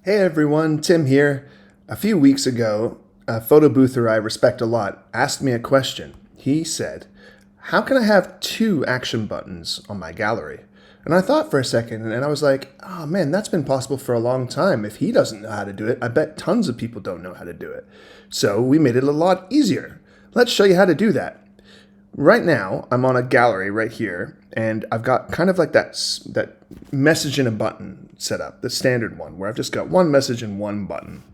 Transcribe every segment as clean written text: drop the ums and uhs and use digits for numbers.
Hey everyone, Tim here. A few weeks ago, a photo boother I respect a lot asked me a question. He said, how can I have two action buttons on my gallery? And I thought for a second and I was like, oh man, that's been possible for a long time. If he doesn't know how to do it, I bet tons of people don't know how to do it. So we made it a lot easier. Let's show you how to do that. Right now, I'm on a gallery right here, and I've got kind of like that message and a button set up, the standard one, where I've just got one message and one button.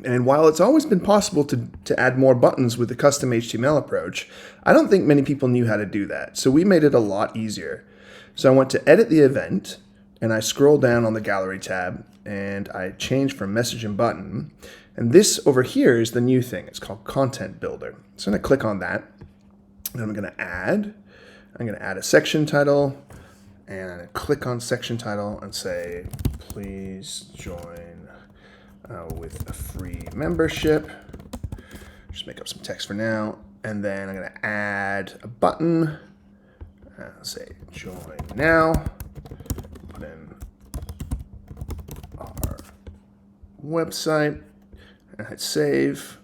And while it's always been possible to add more buttons with the custom HTML approach, I don't think many people knew how to do that. So we made it a lot easier. So I went to edit the event, and I scroll down on the gallery tab, and I change from message and button. And this over here is the new thing. It's called Content Builder. So I'm going to click on that. And I'm going to add a section title, and I'm going to click on section title and say, please join with a free membership. Just make up some text for now. And then I'm going to add a button. Say join now. Put in our website and hit save.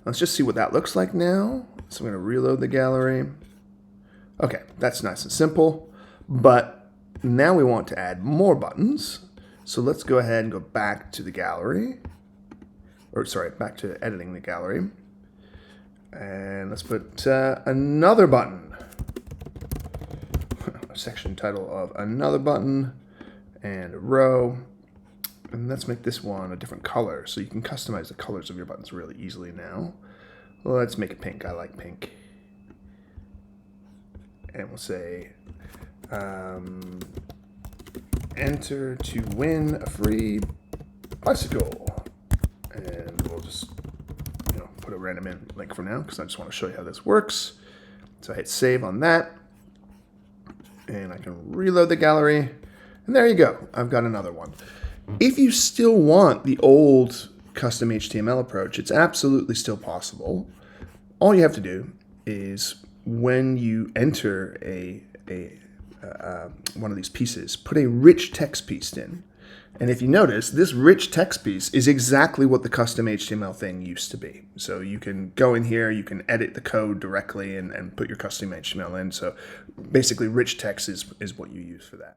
Let's just see what that looks like now. So I'm going to reload the gallery. Okay, that's nice and simple, but now we want to add more buttons. So let's go ahead and go back to the gallery, back to editing the gallery. And let's put another button, a section title of another button and a row. And let's make this one a different color so you can customize the colors of your buttons really easily now. Let's make it pink. I like pink. And we'll say, enter to win a free bicycle. And we'll just, put a random link for now because I just want to show you how this works. So I hit save on that. And I can reload the gallery. And there you go. I've got another one. If you still want the old custom HTML approach, it's absolutely still possible. All you have to do is when you enter one of these pieces, put a rich text piece in. And if you notice, this rich text piece is exactly what the custom HTML thing used to be. So you can go in here, you can edit the code directly and put your custom HTML in. So basically rich text is what you use for that.